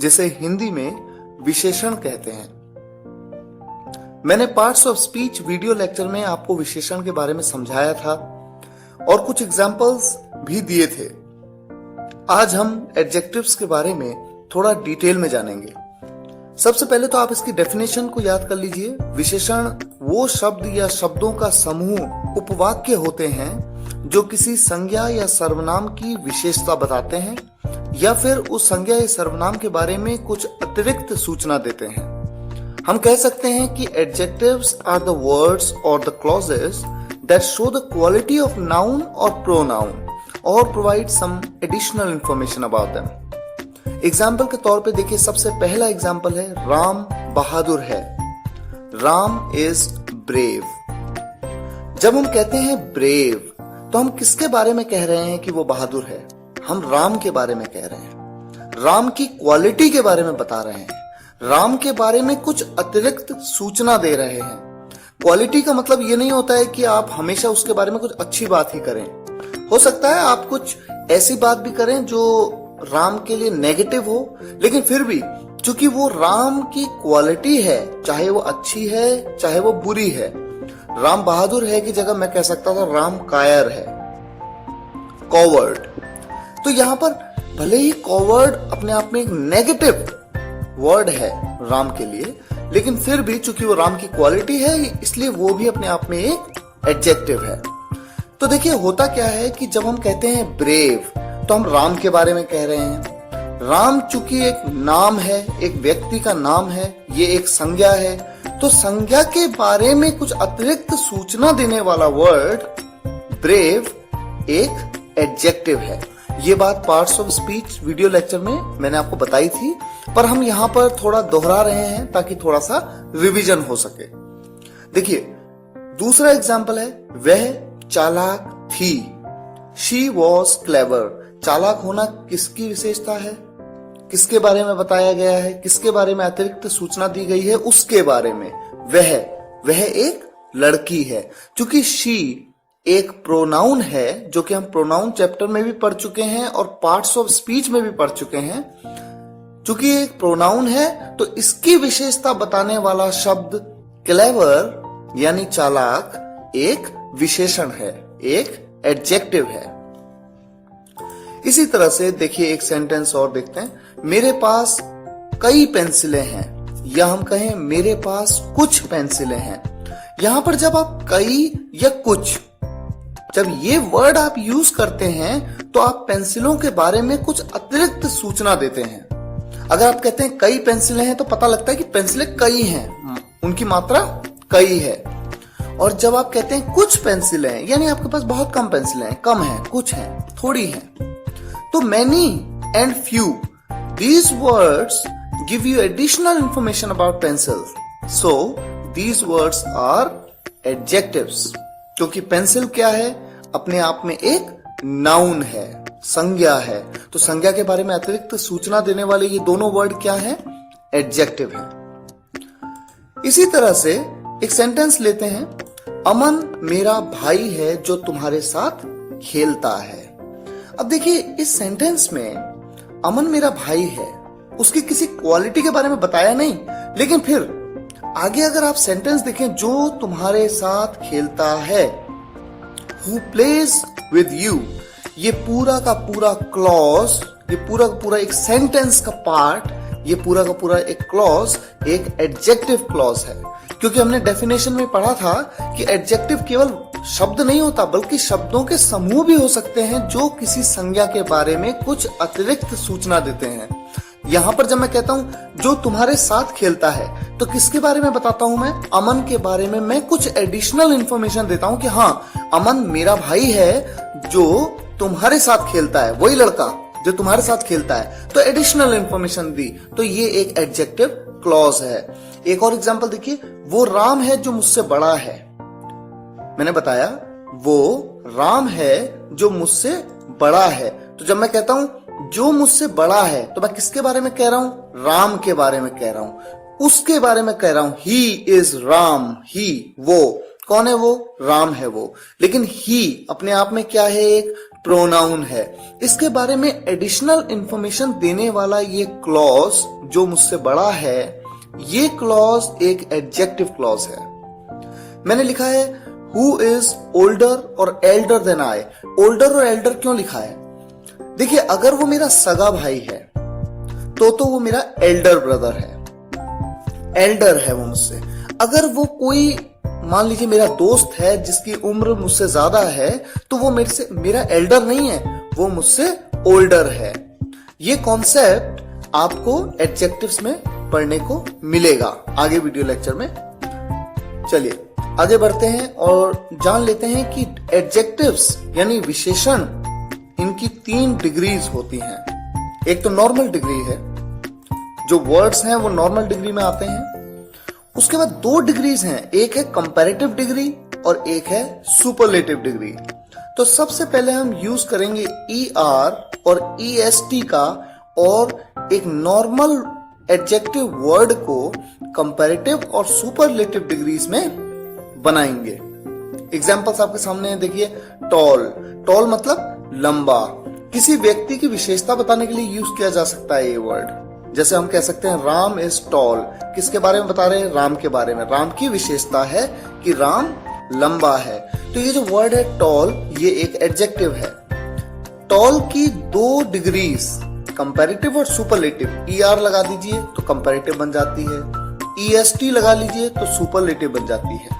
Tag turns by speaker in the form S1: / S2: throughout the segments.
S1: जिसे हिंदी में विशेषण कहते हैं। मैंने parts of speech video lecture में आपको विशेषण के बारे में समझाया था और कुछ एग्जाम्पल्स भी दिए थे। आज हम एडजेक्टिव्स के बारे में थोड़ा डिटेल में जानेंगे। सबसे पहले तो आप इसकी डेफिनेशन को याद कर लीजिए। विशेषण वो शब्द या शब्दों का समूह उपवाक्य होते हैं जो किसी संज्ञा या सर्वनाम की विशेषता बताते हैं या फिर उस संज्ञा या सर्वनाम के बारे में कुछ अतिरिक्त सूचना देते हैं। हम कह सकते हैं कि एडजेक्टिव्स आर द वर्ड्स और the clauses that show the quality of noun और प्रोनाउन और provide some additional information about them. Example के तौर पे देखिए, सबसे पहला एग्जाम्पल है राम बहादुर है। Ram is brave. जब हम कहते हैं ब्रेव तो हम किसके बारे में कह रहे हैं कि वो बहादुर है? हम राम के बारे में कह रहे हैं। राम की क्वालिटी के बारे में बता रहे हैं। राम के बारे में कुछ अतिरिक्त सूचना दे रहे हैं। क्वालिटी का मतलब ये नहीं होता है कि आप हमेशा उसके बारे में कुछ अच्छी बात ही करें। हो सकता है आप कुछ ऐसी बात भी करें जो राम के लिए नेगेटिव हो, लेकिन फिर भी चूंकि वो राम की क्वालिटी है, चाहे वो अच्छी है चाहे वो बुरी है। राम बहादुर है की जगह मैं कह सकता था राम कायर है, कॉवर्ड। तो यहां पर भले ही कॉवर्ड अपने आप में एक नेगेटिव वर्ड है राम के लिए, लेकिन फिर भी चूंकि वो राम की क्वालिटी है इसलिए वो भी अपने आप में एक एडजेक्टिव है। तो देखिए होता क्या है कि जब हम कहते हैं ब्रेव तो हम राम के बारे में कह रहे हैं। राम चूंकि एक नाम है, एक व्यक्ति का नाम है, ये एक संज्ञा है, तो संज्ञा के बारे में कुछ अतिरिक्त सूचना देने वाला वर्ड ब्रेव एक एडजेक्टिव है। ये बात parts of speech video lecture में मैंने आपको बताई थी, पर हम यहां पर थोड़ा दोहरा रहे हैं ताकि थोड़ा सा रिवीजन हो सके। देखिए दूसरा एग्जाम्पल है वह चालाक थी। She was clever. चालाक होना किसकी विशेषता है? किसके बारे में बताया गया है? किसके बारे में अतिरिक्त सूचना दी गई है? उसके बारे में। वह एक लड़की है। क्योंकि शी एक प्रोनाउन है जो कि हम प्रोनाउन चैप्टर में भी पढ़ चुके हैं और पार्ट्स ऑफ स्पीच में भी पढ़ चुके हैं। चूंकि एक प्रोनाउन है तो इसकी विशेषता बताने वाला शब्द क्लेवर यानी चालाक एक विशेषण है, एक एडजेक्टिव है। इसी तरह से देखिए एक सेंटेंस और देखते हैं। मेरे पास कई पेंसिलें हैं, या हम कहें मेरे पास कुछ पेंसिलें हैं। यहां पर जब आप कई या कुछ, जब ये वर्ड आप यूज करते हैं तो आप पेंसिलों के बारे में कुछ अतिरिक्त सूचना देते हैं। अगर आप कहते हैं कई पेंसिलें हैं तो पता लगता है कि पेंसिलें कई हैं, उनकी मात्रा कई है। और जब आप कहते हैं कुछ पेंसिलें हैं यानी आपके पास बहुत कम पेंसिलें हैं, कम हैं, कुछ हैं, थोड़ी हैं। तो many and few, these words give you additional information about pencils. So these words are adjectives. क्योंकि पेंसिल क्या है? अपने आप में एक नाउन है, संज्ञा है। तो संज्ञा के बारे में अतिरिक्त सूचना देने वाले ये दोनों वर्ड क्या हैं? एडजेक्टिव हैं। इसी तरह से एक सेंटेंस लेते हैं। अमन मेरा भाई है जो तुम्हारे साथ खेलता है। अब देखिए इस सेंटेंस में अमन मेरा भाई है, उसकी किसी क्वालिटी के बारे में बताया नहीं, लेकिन फिर आगे अगर आप सेंटेंस देखें, जो तुम्हारे साथ खेलता है, हु प्लेज विद यू, ये पूरा का पूरा क्लॉज, ये पूरा का पूरा एक सेंटेंस का पार्ट, ये पूरा का पूरा एक क्लॉज एक एडजेक्टिव क्लॉज है। क्योंकि हमने डेफिनेशन में पढ़ा था कि एडजेक्टिव केवल शब्द नहीं होता बल्कि शब्दों के समूह भी हो सकते हैं जो किसी संज्ञा के बारे में कुछ अतिरिक्त सूचना देते हैं। यहां पर जब मैं कहता हूं जो तुम्हारे साथ खेलता है तो किसके बारे में बताता हूं मैं? अमन के बारे में मैं कुछ एडिशनल इंफॉर्मेशन देता हूं कि हाँ अमन मेरा भाई है जो तुम्हारे साथ खेलता है, वही लड़का जो तुम्हारे साथ खेलता है। तो एडिशनल इंफॉर्मेशन दी, तो ये एक एडजेक्टिव क्लॉज है। एक और एग्जांपल देखिए, वो राम है जो मुझसे बड़ा है। मैंने बताया वो राम है जो मुझसे बड़ा है। तो जब मैं कहता हूं जो मुझसे बड़ा है तो मैं किसके बारे में कह रहा हूं? राम के बारे में कह रहा हूं, उसके बारे में कह रहा हूं। ही इज राम, ही वो कौन है? वो राम है वो। लेकिन ही अपने आप में क्या है? एक प्रोनाउन है। इसके बारे में एडिशनल इंफॉर्मेशन देने वाला ये क्लॉज जो मुझसे बड़ा है, ये क्लॉज एक एडजेक्टिव क्लॉज है। मैंने लिखा है हु इज ओल्डर और एल्डर देन आई। ओल्डर और एल्डर क्यों लिखा है? देखिए, अगर वो मेरा सगा भाई है तो वो मेरा एल्डर ब्रदर है, एल्डर है वो मुझसे। अगर वो कोई मान लीजिए मेरा दोस्त है जिसकी उम्र मुझसे ज्यादा है तो वो मेरा एल्डर नहीं है, वो मुझसे ओल्डर है। ये कॉन्सेप्ट आपको एडजेक्टिव्स में पढ़ने को मिलेगा आगे वीडियो लेक्चर में। चलिए आगे बढ़ते हैं और जान लेते हैं कि एडजेक्टिव्स यानी विशेषण, इनकी 3 डिग्रीज होती हैं। एक तो नॉर्मल डिग्री है, जो वर्ड्स हैं वो नॉर्मल डिग्री में आते हैं। उसके बाद 2 डिग्रीज हैं, एक है कंपैरेटिव डिग्री और एक है सुपरलेटिव डिग्री। तो सबसे पहले हम यूज करेंगे ER और EST का, और एक नॉर्मल एडजेक्टिव वर्ड को कंपैरेटिव और सुपरलेटिव डिग्रीज में बनाएंगे। एग्जांपल्स आपके सामने है, देखिए टॉल। टॉल मतलब लंबा। किसी व्यक्ति की विशेषता बताने के लिए यूज किया जा सकता है ये वर्ड। जैसे हम कह सकते हैं राम इज टॉल। किसके बारे में बता रहे हैं? राम के बारे में। राम की विशेषता है कि राम लंबा है। तो ये जो वर्ड है टॉल, ये एक एडजेक्टिव है। टॉल की 2 डिग्रीज, कंपैरेटिव और सुपरलेटिव। ER लगा दीजिए तो कंपैरेटिव बन जाती है, EST लगा लीजिए तो सुपरलेटिव बन जाती है।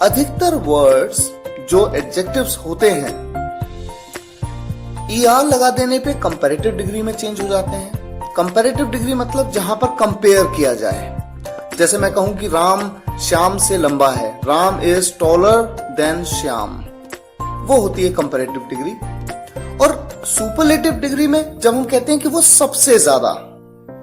S1: अधिकतर वर्ड्स जो एडजेक्टिव्स होते हैं, ER लगा देने पे कंपैरेटिव डिग्री में चेंज हो जाते हैं। कंपैरेटिव डिग्री मतलब जहां पर कंपेयर किया जाए। जैसे मैं कहूं कि राम श्याम से लंबा है, Ram is taller than Shyam, वो होती है कंपैरेटिव डिग्री। और सुपरलेटिव डिग्री में जब हम कहते हैं कि वो सबसे ज्यादा,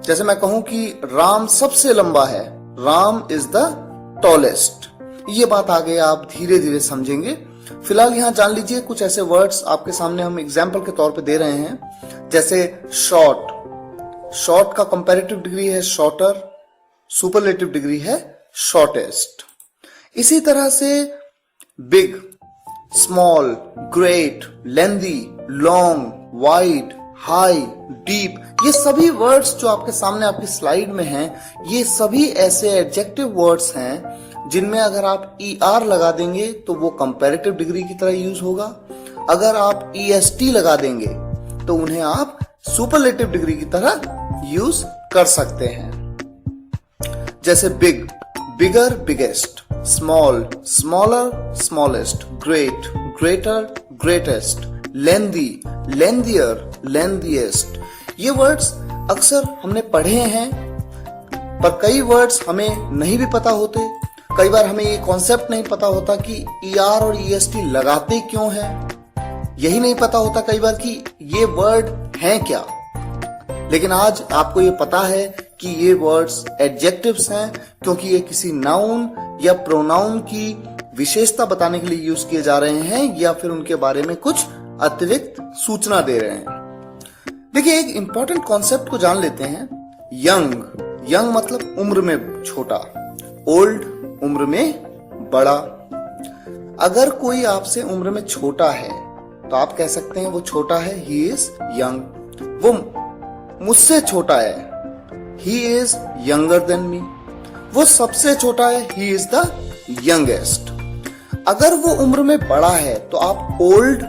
S1: जैसे मैं कहूं कि राम सबसे लंबा है, राम इज द टॉलेस्ट। ये बात आगे आप धीरे धीरे समझेंगे। फिलहाल यहां जान लीजिए कुछ ऐसे वर्ड्स आपके सामने हम एग्जाम्पल के तौर पे दे रहे हैं। जैसे शॉर्ट। शॉर्ट का कंपैरेटिव डिग्री है शॉर्टर, सुपरलेटिव डिग्री है शॉर्टेस्ट। इसी तरह से बिग, स्मॉल, ग्रेट, लेंदी, लॉन्ग, वाइड, हाई, डीप, ये सभी वर्ड्स जो आपके सामने आपकी स्लाइड में हैं, ये सभी ऐसे एडजेक्टिव वर्ड्स हैं जिनमें अगर आप ER लगा देंगे तो वो कंपैरेटिव डिग्री की तरह यूज होगा। अगर आप EST लगा देंगे तो उन्हें आप सुपरलेटिव डिग्री की तरह यूज कर सकते हैं। जैसे big, bigger, biggest, small, smaller, smallest, great, greater, greatest, lengthy, lengthier, lengthiest. ये वर्ड्स अक्सर हमने पढ़े हैं, पर कई वर्ड्स हमें नहीं भी पता होते। कई बार हमें ये कॉन्सेप्ट नहीं पता होता कि ER और EST लगाते क्यों हैं। यही नहीं पता होता कई बार कि ये वर्ड हैं क्या। लेकिन आज आपको ये पता है कि ये वर्ड्स एडजेक्टिव्स हैं, क्योंकि ये किसी नाउन या प्रोनाउन की विशेषता बताने के लिए यूज किए जा रहे हैं या फिर उनके बारे में कुछ अतिरिक्त सूचना दे रहे हैं। देखिए, एक इंपॉर्टेंट कॉन्सेप्ट को जान लेते हैं। यंग। यंग मतलब उम्र में छोटा, ओल्ड उम्र में बड़ा। अगर कोई आपसे उम्र में छोटा है तो आप कह सकते हैं वो छोटा है, ही इज यंग। वो मुझसे छोटा है, he is younger than me. वो सबसे छोटा है, ही इज द यंगेस्ट। अगर वो उम्र में बड़ा है तो आप ओल्ड,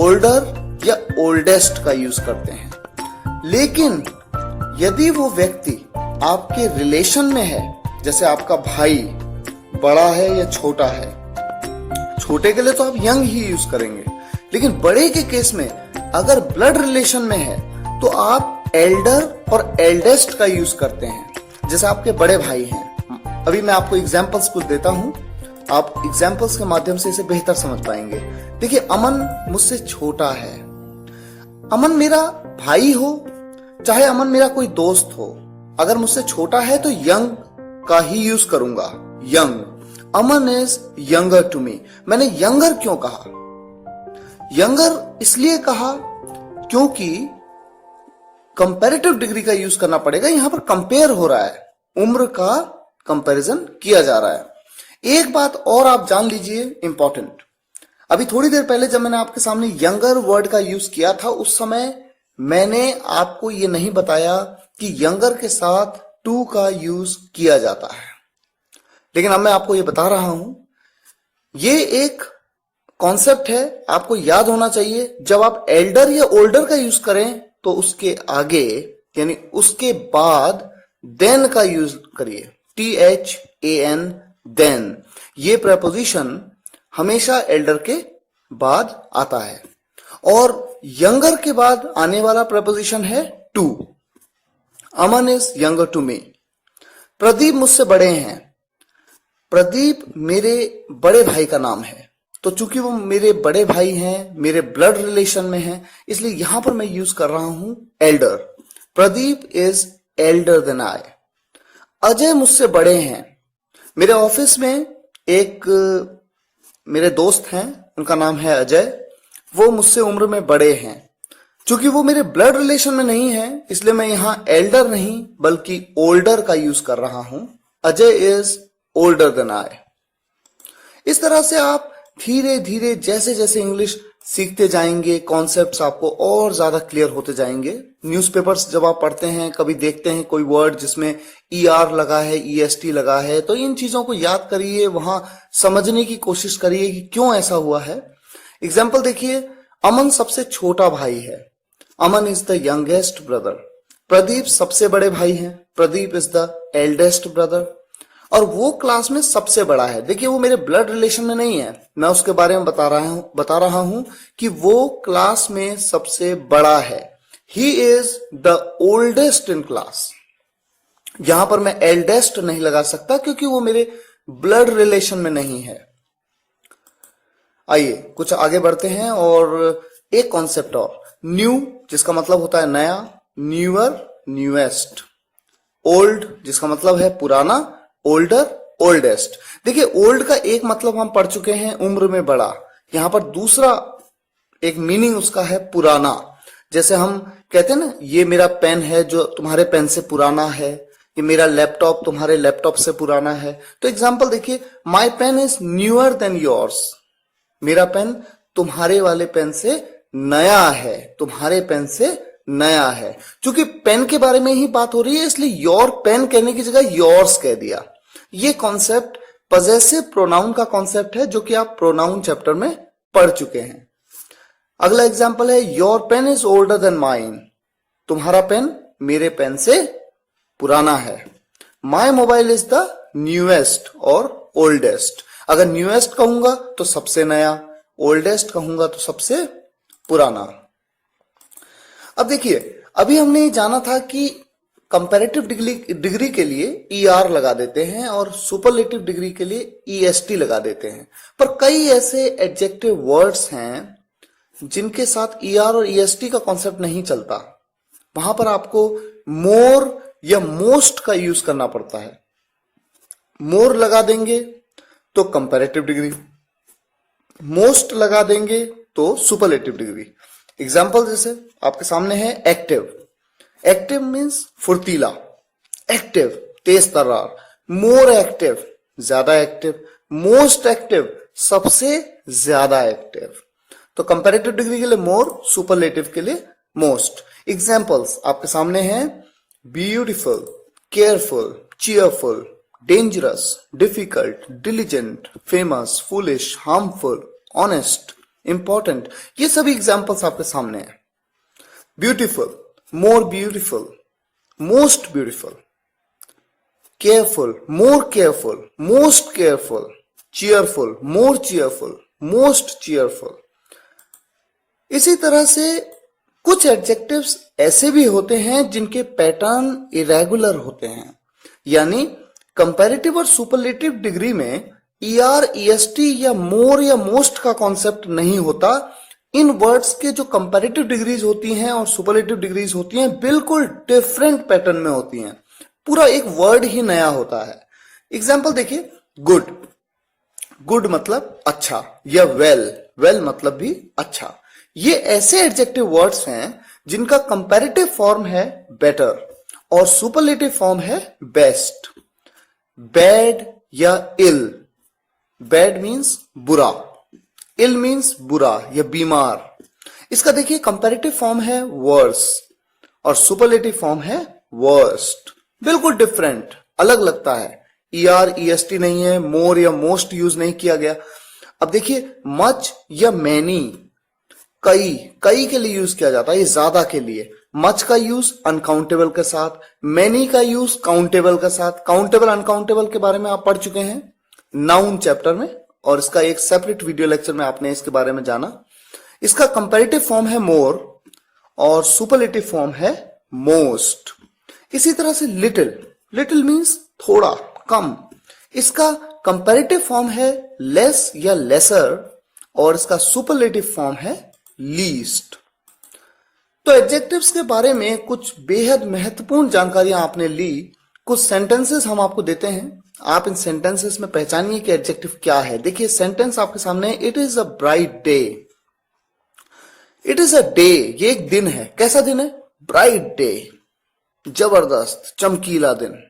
S1: ओल्डर या ओल्डेस्ट का यूज करते हैं। लेकिन यदि वो व्यक्ति आपके रिलेशन में है, जैसे आपका भाई बड़ा है या छोटा है, छोटे के लिए तो आप यंग ही यूज करेंगे। लेकिन बड़े के केस में अगर ब्लड रिलेशन में है तो आप एल्डर और एल्डेस्ट का यूज करते हैं। जैसे आपके बड़े भाई हैं। अभी मैं आपको एग्जांपल्स कुछ देता हूं, आप एग्जांपल्स के माध्यम से इसे बेहतर समझ पाएंगे। देखिए, अमन मुझसे छोटा है। अमन मेरा भाई हो चाहे अमन मेरा कोई दोस्त हो, अगर मुझसे छोटा है तो यंग का ही यूज करूंगा, young. Aman is younger to me. मैंने यंगर क्यों कहा? यंगर इसलिए कहा क्योंकि कंपैरेटिव डिग्री का यूज करना पड़ेगा। यहां पर कंपेयर हो रहा है, उम्र का कंपैरिजन किया जा रहा है। एक बात और आप जान लीजिए इंपॉर्टेंट। अभी थोड़ी देर पहले जब मैंने आपके सामने यंगर वर्ड का यूज किया था, उस समय मैंने आपको ये नहीं बताया कि यंगर के साथ टू का यूज किया जाता है, लेकिन अब मैं आपको ये बता रहा हूं। ये एक कॉन्सेप्ट है, आपको याद होना चाहिए। जब आप एल्डर या ओल्डर का यूज करें तो उसके आगे यानी उसके बाद देन का यूज करिए, THAN, देन। ये प्रपोजिशन हमेशा एल्डर के बाद आता है। और यंगर के बाद आने वाला प्रपोजिशन है to. Aman is younger to me. Pradeep मुझसे बड़े हैं। प्रदीप मेरे बड़े भाई का नाम है, तो चूंकि वो मेरे बड़े भाई हैं, मेरे ब्लड रिलेशन में हैं, इसलिए यहां पर मैं यूज कर रहा हूं elder. Pradeep is elder than I. Ajay मुझसे बड़े हैं। मेरे ऑफिस में एक मेरे दोस्त हैं, उनका नाम है अजय। वो मुझसे उम्र में बड़े हैं। चूंकि वो मेरे ब्लड रिलेशन में नहीं है, इसलिए मैं यहां एल्डर नहीं बल्कि ओल्डर का यूज कर रहा हूं। Ajay is older than I. इस तरह से आप धीरे धीरे जैसे जैसे इंग्लिश सीखते जाएंगे, कॉन्सेप्ट्स आपको और ज्यादा क्लियर होते जाएंगे। न्यूज़पेपर्स जब आप पढ़ते हैं, कभी देखते हैं कोई वर्ड जिसमें ER लगा है, EST लगा है, तो इन चीजों को याद करिए, वहां समझने की कोशिश करिए कि क्यों ऐसा हुआ है। एग्जाम्पल देखिए, अमन सबसे छोटा भाई है। Aman is the youngest brother. Pradeep सबसे बड़े भाई हैं। Pradeep is the eldest brother. और वो क्लास में सबसे बड़ा है। देखिए, वो मेरे ब्लड रिलेशन में नहीं है, मैं उसके बारे में बता रहा हूं कि वो क्लास में सबसे बड़ा है। He is the oldest in class. यहां पर मैं एल्डेस्ट नहीं लगा सकता क्योंकि वो मेरे ब्लड रिलेशन में नहीं है। आइए कुछ आगे बढ़ते हैं और एक कॉन्सेप्ट और, न्यू जिसका मतलब होता है नया, न्यूअर, न्यूएस्ट। ओल्ड जिसका मतलब है पुराना, ओल्डर, ओल्डेस्ट। देखिए, ओल्ड का एक मतलब हम पढ़ चुके हैं, उम्र में बड़ा। यहां पर दूसरा एक मीनिंग उसका है पुराना। जैसे हम कहते हैं ना, ये मेरा पेन है जो तुम्हारे पेन से पुराना है, ये मेरा लैपटॉप तुम्हारे लैपटॉप से पुराना है। तो एग्जाम्पल देखिए, my pen is newer than yours. मेरा पेन तुम्हारे वाले पेन से नया है, तुम्हारे पेन से नया है। क्योंकि पेन के बारे में ही बात हो रही है, इसलिए योर पेन कहने की जगह योर्स कह दिया। ये कॉन्सेप्ट पजेसिव प्रोनाउन का कॉन्सेप्ट है, जो कि आप प्रोनाउन चैप्टर में पढ़ चुके हैं। अगला एग्जांपल है, your pen is older than mine. तुम्हारा पेन मेरे पेन से पुराना है। My mobile is the newest और ओल्डेस्ट। अगर न्यूएस्ट कहूंगा तो सबसे नया, ओल्डेस्ट कहूंगा तो सबसे पुराना। अब देखिए, अभी हमने जाना था कि कंपैरेटिव डिग्री के लिए ER लगा देते हैं और सुपरलेटिव डिग्री के लिए EST लगा देते हैं। पर कई ऐसे एडजेक्टिव वर्ड्स हैं जिनके साथ ER और EST का कॉन्सेप्ट नहीं चलता। वहां पर आपको मोर या मोस्ट का यूज करना पड़ता है। मोर लगा देंगे तो कंपैरेटिव डिग्री, मोस्ट लगा देंगे तो सुपरलेटिव डिग्री। एग्जाम्पल जैसे आपके सामने है एक्टिव। एक्टिव मीन्स फुर्तीला, एक्टिव तेज तर्रार, मोर एक्टिव ज्यादा एक्टिव, मोस्ट एक्टिव सबसे ज्यादा एक्टिव। तो कंपैरेटिव डिग्री के लिए मोर, सुपरलेटिव के लिए मोस्ट। एग्जाम्पल्स आपके सामने हैं, beautiful, careful, cheerful, dangerous, difficult, diligent, famous, foolish, harmful, honest, important. ये सभी एग्जाम्पल्स आपके सामने हैं। Beautiful, more beautiful, most beautiful, careful, more careful, most careful, cheerful, more cheerful, most cheerful. इसी तरह से कुछ एडजेक्टिव्स ऐसे भी होते हैं जिनके पैटर्न इरेगुलर होते हैं। यानी कंपैरेटिव और सुपरलेटिव डिग्री में ER, EST या मोर या मोस्ट का कॉन्सेप्ट नहीं होता। इन वर्ड्स के जो कंपैरेटिव डिग्रीज होती हैं और सुपरलेटिव डिग्रीज होती हैं, बिल्कुल डिफरेंट पैटर्न में होती हैं। पूरा एक वर्ड ही नया होता है। एग्जाम्पल देखिए, गुड। गुड मतलब अच्छा, या वेल, वेल मतलब भी अच्छा। ये ऐसे एडजेक्टिव वर्ड्स हैं जिनका कंपैरेटिव फॉर्म है बेटर और सुपरलेटिव फॉर्म है बेस्ट। बैड या इल, बैड मीन्स बुरा, इल मीन्स बुरा या बीमार। इसका देखिए कंपैरेटिव फॉर्म है वर्स और सुपरलेटिव फॉर्म है वर्स्ट। बिल्कुल डिफरेंट, अलग लगता है। ER EST नहीं है, मोर या मोस्ट यूज नहीं किया गया। अब देखिए मच या मैनी, कई, कई के लिए यूज किया जाता है, ये ज्यादा के लिए। मच का यूज अनकाउंटेबल के साथ, मैनी का यूज काउंटेबल के साथ। काउंटेबल अनकाउंटेबल के बारे में आप पढ़ चुके हैं नाउन चैप्टर में, और इसका एक सेपरेट वीडियो लेक्चर में आपने इसके बारे में जाना। इसका कंपैरेटिव फॉर्म है मोर और सुपरलेटिव फॉर्म है मोस्ट। इसी तरह से लिटिल, लिटिल मीन्स थोड़ा, कम। इसका कंपैरेटिव फॉर्म है लेस या लेसर और इसका सुपरलेटिव फॉर्म है लीस्ट। तो एडजेक्टिव्स के बारे में कुछ बेहद महत्वपूर्ण जानकारियां आपने ली। कुछ सेंटेंसेस हम आपको देते हैं, आप इन सेंटेंसेस में पहचानिए कि एडजेक्टिव क्या है। देखिए सेंटेंस आपके सामने, it is a bright day. It is a day, ये एक दिन है। कैसा दिन है? ब्राइट डे, जबरदस्त, चमकीला दिन।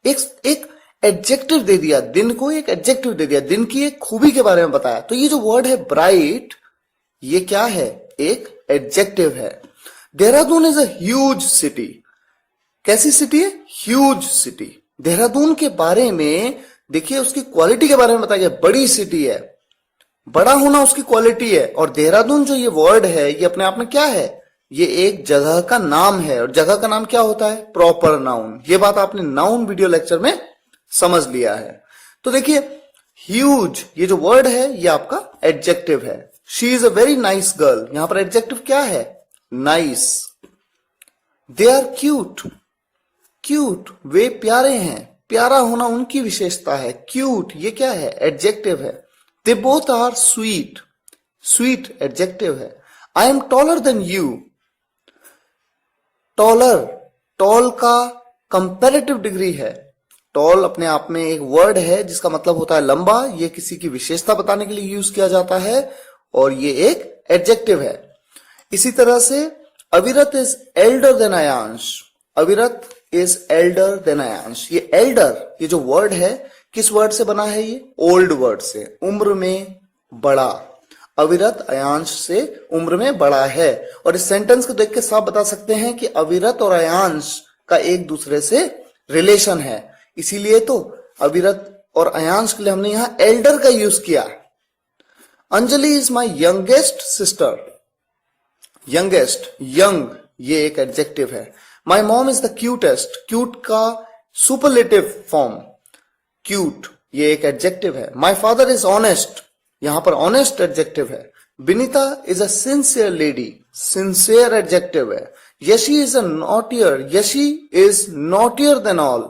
S1: एक एडजेक्टिव दे दिया, दिन को एक एडजेक्टिव दे दिया, दिन की एक खूबी के बारे में बताया। तो ये जो वर्ड है ब्राइट, ये क्या है? एक एडजेक्टिव है। Dehradun is a huge city. कैसी सिटी है? Huge city. देहरादून के बारे में देखिए, उसकी क्वालिटी के बारे में बताया गया, बड़ी सिटी है, बड़ा होना उसकी क्वालिटी है। और देहरादून जो ये वर्ड है, ये अपने आप में क्या है? ये एक जगह का नाम है। और जगह का नाम क्या होता है? Proper noun. ये बात आपने नाउन वीडियो लेक्चर में समझ लिया है। तो देखिए ह्यूज, ये जो वर्ड है ये आपका एडजेक्टिव है। She is a very nice girl, यहां पर एडजेक्टिव क्या है? Nice. They are cute, cute, वे प्यारे हैं, प्यारा होना उनकी विशेषता है। क्यूट, ये क्या है? एडजेक्टिव है। They both are sweet, sweet adjective है। I am taller than you. Taller, tall का कंपैरेटिव डिग्री है। टॉल अपने आप में एक वर्ड है जिसका मतलब होता है लंबा। ये किसी की विशेषता बताने के लिए यूज किया जाता है और ये एक एडजेक्टिव है। इसी तरह से अविरत इज एल्डर देन अयांश। अविरत इज एल्डर देन अयांश। ये एल्डर, ये जो वर्ड है किस वर्ड से बना है? ये ओल्ड वर्ड से, उम्र में बड़ा। अविरत अयांश से उम्र में बड़ा है। और इस सेंटेंस को देख के साफ बता सकते हैं कि अविरत और अयांश का एक दूसरे से रिलेशन है। इसीलिए तो अविरत और अयांश के लिए हमने यहां एल्डर का यूज किया। Anjali is my youngest sister. Youngest, young, ये एक एडजेक्टिव है। My mom is the cutest. Cute का सुपरलेटिव फॉर्म क्यूट, ये एक एडजेक्टिव है। माई फादर इज ऑनेस्ट, यहां पर ऑनेस्ट एडजेक्टिव है। Binita is a sincere lady, sincere adjective है। Yashi is a naughtier, Yashi is naughtier than all,